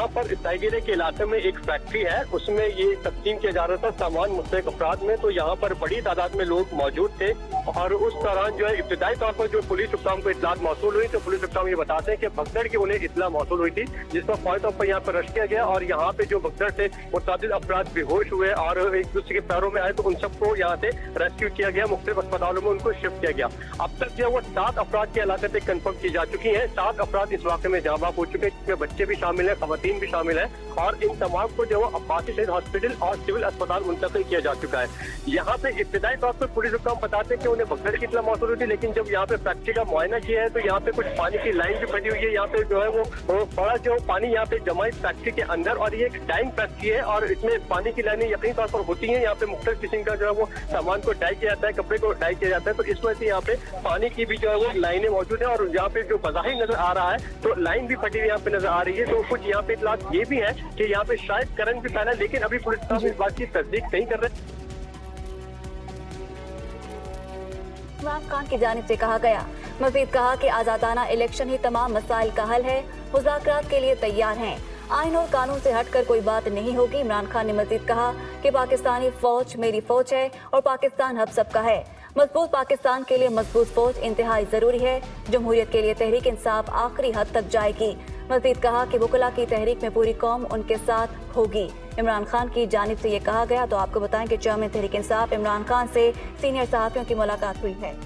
यहाँ पर टाइगरे के इलाके में एक फैक्ट्री है, उसमें ये तकसीम किया जा रहा था सामान मुस्तहक अफराद में। तो यहाँ पर बड़ी तादाद में लोग मौजूद थे और उस दौरान जो है इब्तिदाई तौर पर जो पुलिस हुक्काम को इत्तलात मौसूल हुई तो पुलिस हुक्काम ये बताते हैं कि भगदड़ की उन्हें इत्तला मौसूल हुई थी, जिस पर फौरी तौर पर यहाँ पर रश किया गया और यहाँ पे जो भगदड़ थे मुतअद्दिद अफराद बेहोश हुए और एक दूसरे के पैरों में आए तो उन सबको यहाँ से रेस्क्यू किया गया, मुख्तलिफ अस्पतालों में उनको शिफ्ट किया गया। अब तक जो है वो 7 अफराद की हलाकतें कंफर्म की जा चुकी हैं। 7 अफराद इस वाक़े में जाँ बाक हो चुके हैं, जिसमें बच्चे भी शामिल हैं, खवातीन भी शामिल हैं और इन तमाम को जो है अब्बासी शहीद हॉस्पिटल और सिविल अस्पताल मुंतकिल किया जा चुका है। यहाँ पे इब्तिदाई तौर पर पुलिस हुक्काम बताते हैं कि उन्हें भगदड़ की इत्तला मौसूल हुई थी, लेकिन जब यहाँ पे फैक्ट्री का मुआयना किया है तो यहाँ पे कुछ पानी की लाइन भी फटी हुई है। यहाँ पे जो है वो बड़ा जो पानी यहाँ पे जमा इस फैक्ट्री के अंदर और ये एक डाइंग फैक्ट्री है और इसमें पानी की लाइनें यकीनी तौर पर होती हैं। यहाँ पे मुख्तलिफ किस्म का जो है वो सामान को डाई किया जाता है, कपड़े को डाई किया जाता है, तो इस वजह से यहाँ पे पानी की भी जो है वो लाइनें मौजूद है और यहाँ पे जो बज़ाहिर नजर आ रहा है तो लाइन भी फटी हुई यहाँ पे नजर आ रही है। तो कुछ यहाँ पे इत्तलात ये भी है कि यहाँ पे शायद करंट भी फैला है, लेकिन अभी पुलिस साहब इस बात की तस्दीक नहीं कर रहे। इमरान खान की जानिब से कहा गया, मजीद कहा कि आज़ादाना इलेक्शन ही तमाम मसाइल का हल है, मुज़ाकरात के लिए तैयार हैं, आइन और कानून से हटकर कोई बात नहीं होगी। इमरान खान ने मजीद कहा कि पाकिस्तानी फौज मेरी फौज है और पाकिस्तान हम सबका है। मजबूत पाकिस्तान के लिए मजबूत फौज इंतहाई जरूरी है। जमहूरियत के लिए तहरीक इंसाफ आखिरी हद तक जाएगी। मजीद कहा कि वकला की तहरीक में पूरी कौम उनके साथ होगी। इमरान खान की जानिब से ये कहा गया। तो आपको बताएं कि चेयरमैन तहरीक इंसाफ इमरान खान से सीनियर सहाफ़ियों की मुलाकात हुई है।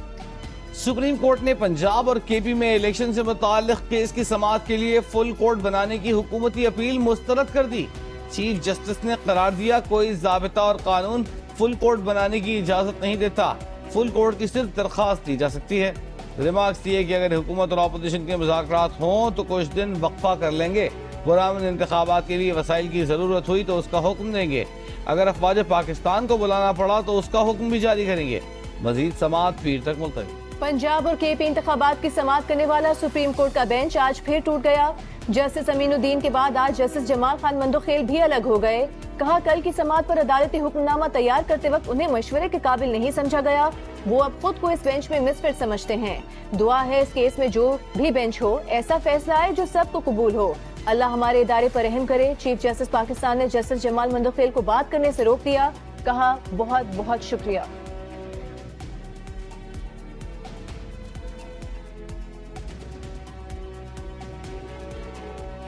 सुप्रीम कोर्ट ने पंजाब और केपी में इलेक्शन से मुताल्लिक केस की समाअत के लिए फुल कोर्ट बनाने की हुकूमती अपील मुस्तरद कर दी। चीफ जस्टिस ने करार दिया, कोई ज़ाबिता और कानून फुल कोर्ट बनाने की इजाजत नहीं देता, फुल कोर्ट की सिर्फ दरख्वास्त दी जा सकती है। रिमार्क्स दिए कि अगर हुकूमत और अपोजिशन के मुज़ाकरात हों तो कुछ दिन वक्फा कर लेंगे, पुरअमन इंतखाबात के लिए वसाइल की ज़रूरत हुई तो उसका हुक्म देंगे, अगर अफवाज पाकिस्तान को बुलाना पड़ा तो उसका हुक्म भी जारी करेंगे। मजीद समाअत पीर तक मुलतवी। पंजाब और केपी इंतखाबात की समाअत करने वाला सुप्रीम कोर्ट का बेंच आज फिर टूट गया। जस्टिस अमीनुद्दीन के बाद आज जस्टिस जमाल खान मंदोखेल भी अलग हो गए। कहा, कल की समाअत पर अदालती हुक्मनामा तैयार करते वक्त उन्हें मशवरे के काबिल नहीं समझा गया। वो अब खुद को इस बेंच में मिसफिट समझते हैं। दुआ है इस केस में जो भी बेंच हो ऐसा फैसला आए जो सबको कबूल हो। अल्लाह हमारे इदारे पर रहम करे। चीफ जस्टिस पाकिस्तान ने जस्टिस जमाल मंदोखेल को बात करने से रोक दिया। कहा, बहुत बहुत शुक्रिया।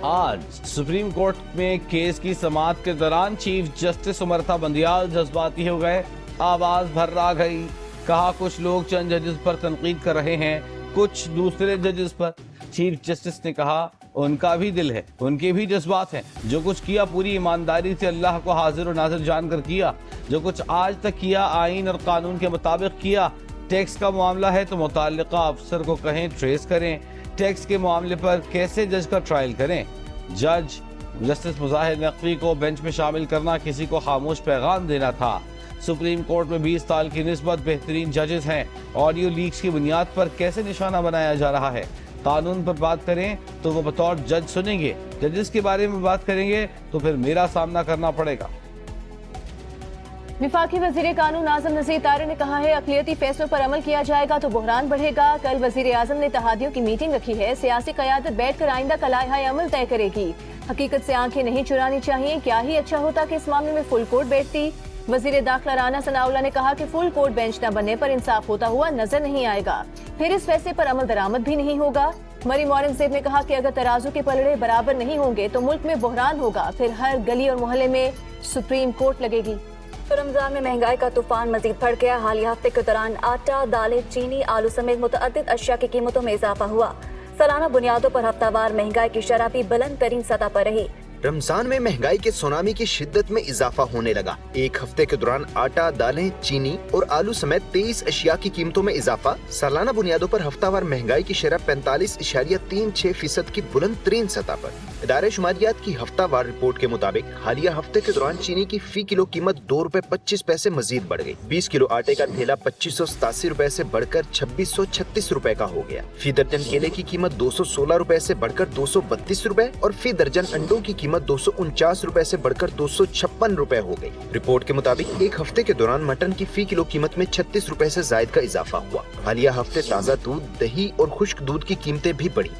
आज सुप्रीम कोर्ट में केस की समाअत के दौरान चीफ जस्टिस उमरता बंदियाल जज्बाती हो गए, आवाज भर्रा गई। कहा, कुछ लोग चंद जजेस पर तनकीद कर रहे हैं, कुछ दूसरे जजेस पर। चीफ जस्टिस ने कहा, उनका भी दिल है, उनके भी जज्बात हैं। जो कुछ किया पूरी ईमानदारी से अल्लाह को हाजिर और नाजिर जानकर किया। जो कुछ आज तक किया आइन और कानून के मुताबिक किया। टैक्स का मामला है तो मुताल्लिका अफसर को कहें ट्रेस करें। टैक्स के मामले पर कैसे जज का ट्रायल करें। जज जस्टिस मुजाहिर नकवी को बेंच में शामिल करना किसी को खामोश पैगाम देना था। सुप्रीम कोर्ट में 20 साल की निस्बत बेहतरीन जजेस हैं। ऑडियो लीक्स की बुनियाद पर कैसे निशाना बनाया जा रहा है। कानून पर बात करें तो वो बतौर जज सुनेंगे, जजेस के बारे में बात करेंगे तो फिर मेरा सामना करना पड़ेगा। विफाकी वजीर कानून आजम नज़ीर तारे ने कहा है, अक़लियती फैसलों पर अमल किया जाएगा तो बहरान बढ़ेगा। कल वजीर आजम ने इत्तेहादियों की मीटिंग रखी है। सियासी क़यादत बैठकर आइंदा का लाइहा अमल तय करेगी। हकीकत से आंखें नहीं चुरानी चाहिए। क्या ही अच्छा होता कि इस मामले में फुल कोर्ट बैठती। वजीर दाखिला राना सनाउल्लाह ने कहा कि फुल कोर्ट बेंच न बनने पर इंसाफ होता हुआ नजर नहीं आएगा, फिर इस फैसले पर अमल दरामद भी नहीं होगा। मरीम औरंगजेब ने कहा कि अगर तराजू के पलड़े बराबर नहीं होंगे तो मुल्क में बहरान होगा, फिर हर गली और मोहल्ले में सुप्रीम कोर्ट लगेगी। तो रमजान में महंगाई का तूफान मजीद बढ़ गया। हालिया हफ्ते के दौरान आटा, दालें, चीनी, आलू समेत मुतअद्दिद अशिया की कीमतों में इजाफा हुआ। सालाना बुनियादों पर हफ्तावार महंगाई की शरह भी बुलंद तरीन सतह पर रही। रमजान में महंगाई के सुनामी की शिद्दत में इजाफा होने लगा। एक हफ्ते के दौरान आटा, दालें, चीनी और आलू समेत 23 अशिया की कीमतों में इजाफा। सालाना बुनियादों पर हफ्तावार महंगाई की शरह 45.36% की बुलंद तरीन सतह पर। इदारे शुमारियात की हफ्तावार रिपोर्ट के मुताबिक हालिया हफ्ते के दौरान चीनी की फी किलो कीमत ₹2.25 मजीद बढ़ गई। 20 किलो आटे का थैला 2587 रुपए से बढ़कर 2636 रुपए का हो गया। फी दर्जन केले की कीमत 216 रुपए से बढ़कर 232 रुपए और फी दर्जन अंडों की कीमत 249 रुपए से बढ़कर 256 रुपए हो गई। रिपोर्ट के मुताबिक एक हफ्ते के दौरान मटन की फी किलो कीमत में 36 रुपए से जायद का इजाफा हुआ। हालिया हफ्ते ताज़ा दूध, दही और खुश्क दूध की कीमतें भी बढ़ी।